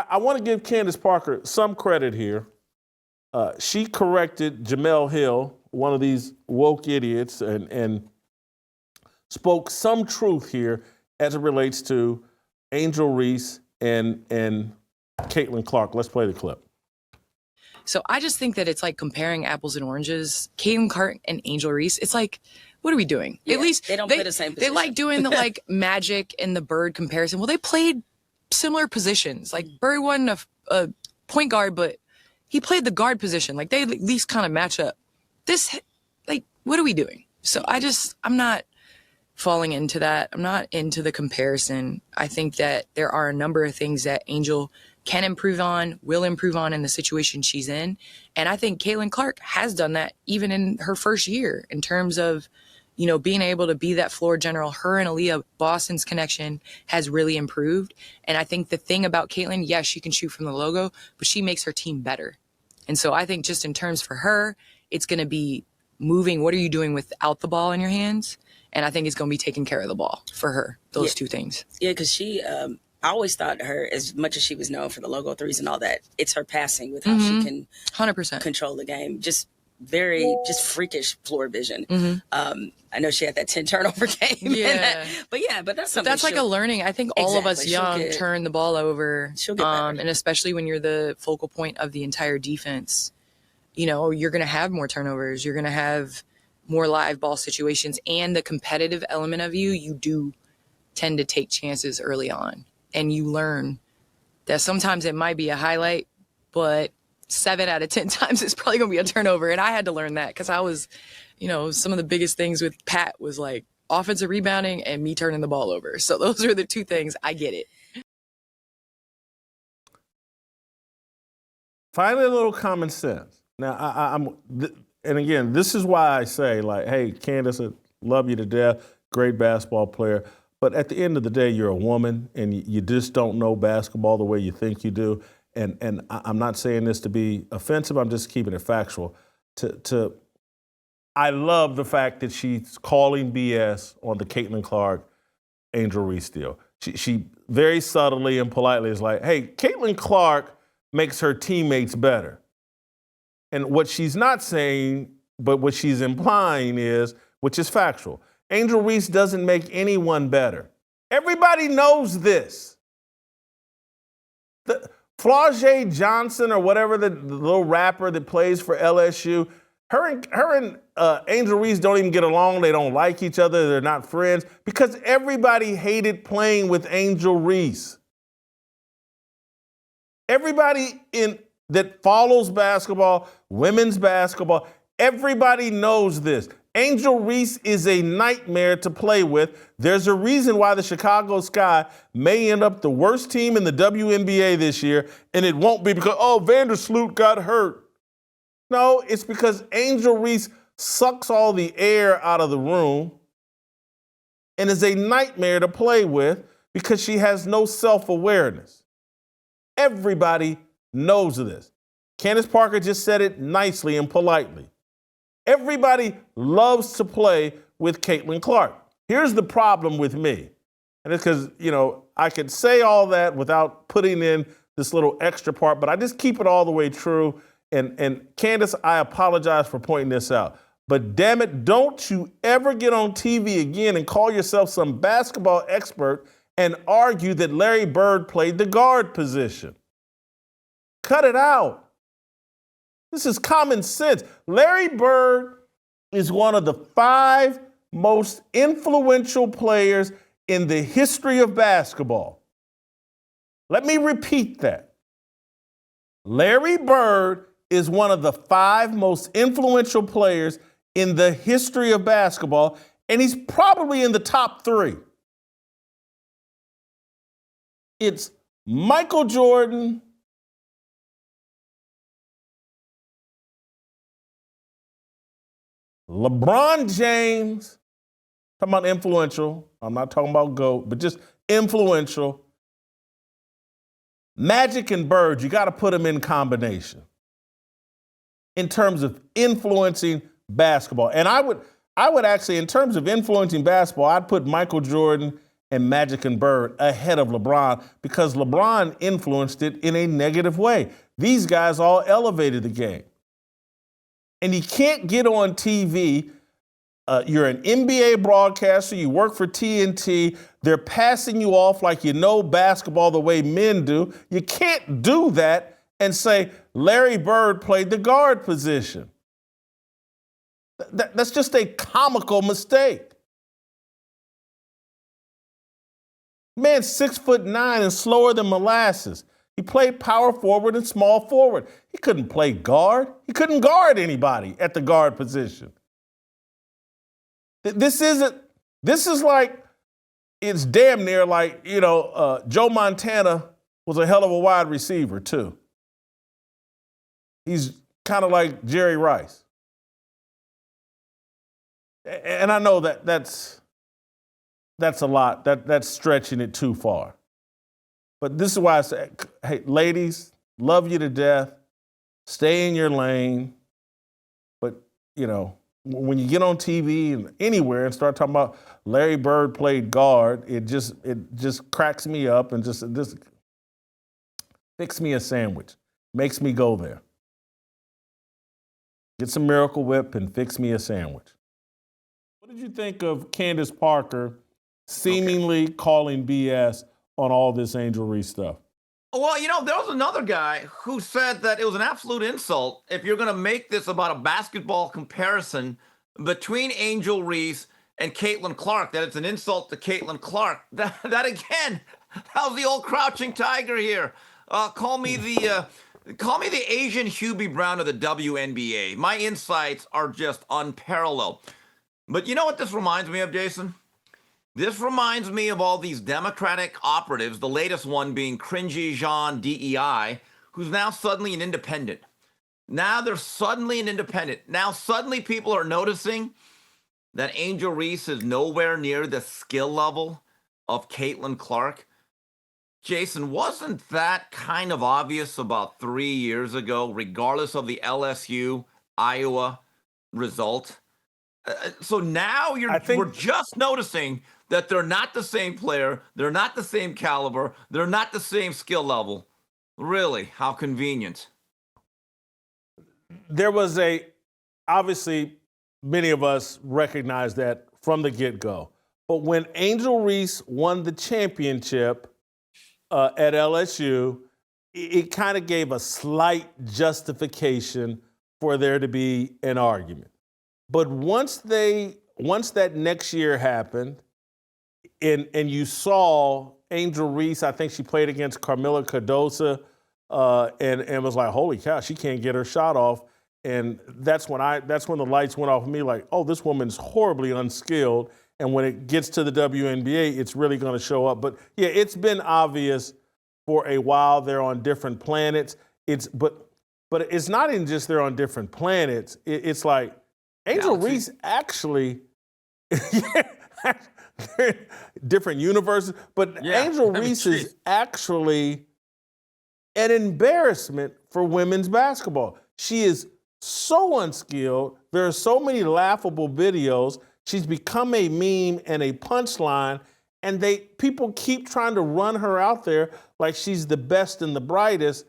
I want to give Candace Parker some credit here. She corrected Jemele Hill, one of these woke idiots, and spoke some truth here as it relates to Angel Reese and Caitlin Clark. Let's play the clip. So I just think that it's like comparing apples and oranges. Caitlin Clark and Angel Reese, it's like, what are we doing? Yeah, at least they don't play the same position. They like doing the like Magic and the Bird comparison. Well, they played similar positions. Like Bird wasn't a point guard, but he played the guard position. Like they at least kind of match up. This, like, what are we doing? So I'm not falling into that. I'm not into the comparison. I think that there are a number of things that Angel can improve on, will improve on in the situation she's in. And I think Caitlin Clark has done that even in her first year in terms of, you know, being able to be that floor general. Her and Aaliyah Boston's connection has really improved. And I think the thing about Caitlin, yes, she can shoot from the logo, but she makes her team better. And so I think just in terms for her, it's going to be moving. What are you doing without the ball in your hands? And I think it's going to be taking care of the ball for her, those two things. Yeah, because she, I always thought her, as much as she was known for the logo threes and all that, it's her passing with how she can 100% control the game. Just freakish floor vision. I know she had that 10 turnover game. Yeah. But that's something. That's like a learning. I think all of us young turn the ball over. She'll get better. And especially when you're the focal point of the entire defense, you know, you're going to have more turnovers. You're going to have more live ball situations, and the competitive element of you do tend to take chances early on. And you learn that sometimes it might be a highlight, but 7 out of 10 times it's probably going to be a turnover. And I had to learn that because I was, you know, some of the biggest things with Pat was like offensive rebounding and me turning the ball over. So those are the two things. I get it. Finally, a little common sense. Now, and again, this is why I say, like, hey, Candace, I love you to death, great basketball player. But at the end of the day, you're a woman, and you just don't know basketball the way you think you do. And I'm not saying this to be offensive. I'm just keeping it factual. I love the fact that she's calling BS on the Caitlin Clark, Angel Reese deal. She very subtly and politely is like, hey, Caitlin Clark makes her teammates better. And what she's not saying, but what she's implying is, which is factual, Angel Reese doesn't make anyone better. Everybody knows this. Flau'jae Johnson, or whatever the little rapper that plays for LSU, her and Angel Reese don't even get along. They don't like each other. They're not friends because everybody hated playing with Angel Reese. Everybody that follows basketball, women's basketball, everybody knows this. Angel Reese is a nightmare to play with. There's a reason why the Chicago Sky may end up the worst team in the WNBA this year, and it won't be because, Vandersloot got hurt. No, it's because Angel Reese sucks all the air out of the room and is a nightmare to play with because she has no self-awareness. Everybody knows this. Candace Parker just said it nicely and politely. Everybody loves to play with Caitlin Clark. Here's the problem with me. And it's because, I could say all that without putting in this little extra part, but I just keep it all the way true. And Candace, I apologize for pointing this out. But damn it, don't you ever get on TV again and call yourself some basketball expert and argue that Larry Bird played the guard position. Cut it out. This is common sense. Larry Bird is one of the 5 most influential players in the history of basketball. Let me repeat that. Larry Bird is one of the 5 most influential players in the history of basketball, and he's probably in the top 3. It's Michael Jordan, LeBron James, talking about influential. I'm not talking about GOAT, but just influential. Magic and Bird, you got to put them in combination in terms of influencing basketball. And I would actually, in terms of influencing basketball, I'd put Michael Jordan and Magic and Bird ahead of LeBron because LeBron influenced it in a negative way. These guys all elevated the game. And you can't get on TV. You're an NBA broadcaster. You work for TNT. They're passing you off like you know basketball the way men do. You can't do that and say Larry Bird played the guard position. That's just a comical mistake. Man's 6'9" and slower than molasses. He played power forward and small forward. He couldn't play guard. He couldn't guard anybody at the guard position. This is like, it's damn near like, Joe Montana was a hell of a wide receiver too. He's kind of like Jerry Rice. And I know that's a lot. That's stretching it too far. But this is why I say, hey, ladies, love you to death. Stay in your lane. But, when you get on TV and anywhere and start talking about Larry Bird played guard, it just cracks me up and just fix me a sandwich. Makes me go there. Get some Miracle Whip and fix me a sandwich. What did you think of Candace Parker seemingly calling BS on all this Angel Reese stuff? Well, there was another guy who said that it was an absolute insult if you're going to make this about a basketball comparison between Angel Reese and Caitlin Clark, that it's an insult to Caitlin Clark. That again, how's the old crouching tiger here? Call me the Asian Hubie Brown of the WNBA. My insights are just unparalleled. But you know what this reminds me of, Jason? This reminds me of all these Democratic operatives, the latest one being Cringy Jean DEI, who's now suddenly an independent. Now they're suddenly an independent. Now suddenly people are noticing that Angel Reese is nowhere near the skill level of Caitlin Clark. Jason, wasn't that kind of obvious about 3 years ago, regardless of the LSU Iowa result? So now we're just noticing that they're not the same player, they're not the same caliber, they're not the same skill level. Really, how convenient. There was obviously, many of us recognize that from the get-go. But when Angel Reese won the championship at LSU, it kind of gave a slight justification for there to be an argument. But once that next year happened, and you saw Angel Reese, I think she played against Carmela Cardosa, and was like, holy cow, she can't get her shot off. And that's when the lights went off of me, like, oh, this woman's horribly unskilled. And when it gets to the WNBA, it's really going to show up. But yeah, it's been obvious for a while they're on different planets. But it's not even just they're on different planets. It's like Angel Reese actually different universes, but Angel Reese is actually an embarrassment for women's basketball. She is so unskilled. There are so many laughable videos. She's become a meme and a punchline, and people keep trying to run her out there like she's the best and the brightest.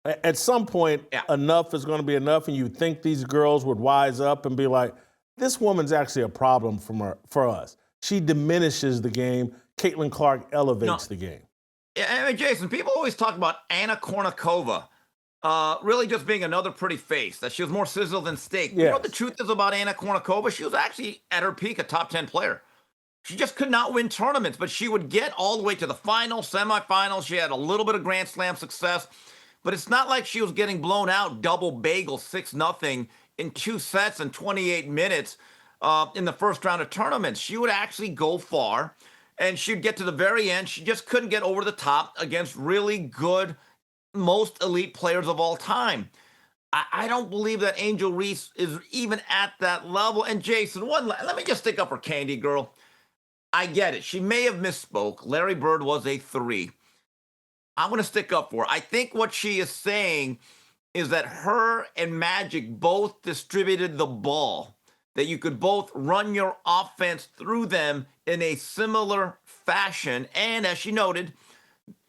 At some point, enough is going to be enough, and you think these girls would wise up and be like, this woman's actually a problem for us. She diminishes the game. Caitlin Clark elevates the game. I mean, Jason, people always talk about Anna Kournikova really just being another pretty face, that she was more sizzle than steak. Yes. You know what the truth is about Anna Kournikova? She was actually, at her peak, a top 10 player. She just could not win tournaments, but she would get all the way to the finals, semifinals. She had a little bit of Grand Slam success, but it's not like she was getting blown out double bagel 6-0 in 2 sets and 28 minutes in the first round of tournaments. She would actually go far, and she'd get to the very end. She just couldn't get over the top against really good, most elite players of all time. I don't believe that Angel Reese is even at that level. And Jason, let me just stick up for Candy Girl. I get it. She may have misspoke. Larry Bird was a 3. I'm going to stick up for her. I think what she is saying is that her and Magic both distributed the ball. that you could both run your offense through them in a similar fashion. And as she noted,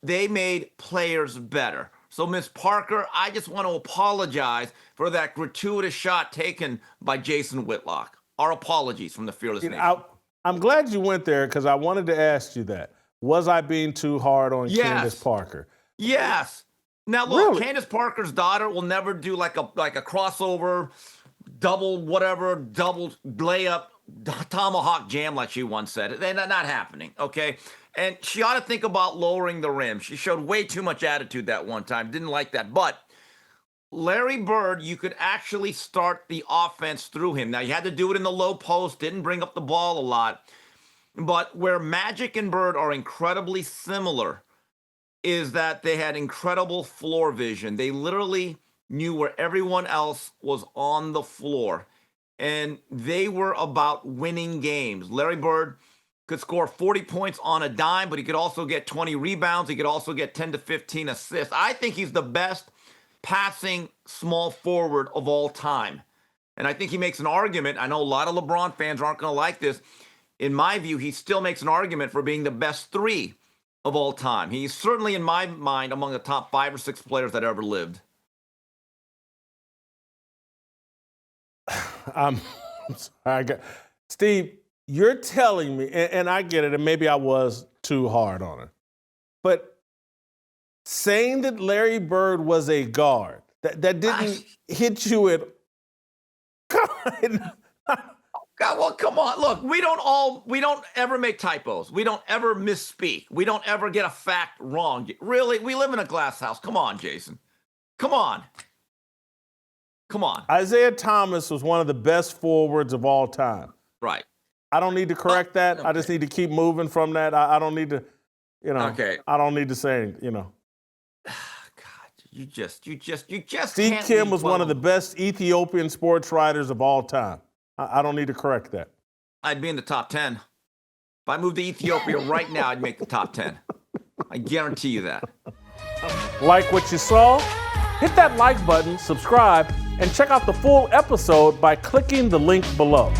they made players better. So, Miss Parker, I just want to apologize for that gratuitous shot taken by Jason Whitlock. Our apologies from the Fearless Nation. I'm glad you went there because I wanted to ask you that. Was I being too hard on Yes. Candace Parker? Yes. Now, look, Really? Candace Parker's daughter will never do like a crossover, double layup, tomahawk jam like she once said. They're not happening, okay? And she ought to think about lowering the rim. She showed way too much attitude that one time. Didn't like that. But Larry Bird, you could actually start the offense through him. Now, you had to do it in the low post, didn't bring up the ball a lot. But where Magic and Bird are incredibly similar is that they had incredible floor vision. They literally knew where everyone else was on the floor. And they were about winning games. Larry Bird could score 40 points on a dime, but he could also get 20 rebounds. He could also get 10 to 15 assists. I think he's the best passing small forward of all time. And I think he makes an argument. I know a lot of LeBron fans aren't going to like this. In my view, he still makes an argument for being the best three of all time. He's certainly, in my mind, among the top 5 or 6 players that ever lived. I'm sorry. Steve, you're telling me, and I get it, and maybe I was too hard on her, but saying that Larry Bird was a guard, that didn't hit you at... God, well, come on. Look, we don't ever make typos. We don't ever misspeak. We don't ever get a fact wrong. Really? We live in a glass house. Come on, Jason. Come on. Come on. Isaiah Thomas was one of the best forwards of all time. Right. I don't need to correct that. Okay. I just need to keep moving from that. I don't need to, Okay. I don't need to say, God, you just Steve can't Kim leave was one of the best Ethiopian sports writers of all time. I don't need to correct that. I'd be in the top 10. If I moved to Ethiopia right now, I'd make the top 10. I guarantee you that. Like what you saw? Hit that like button, subscribe, and check out the full episode by clicking the link below.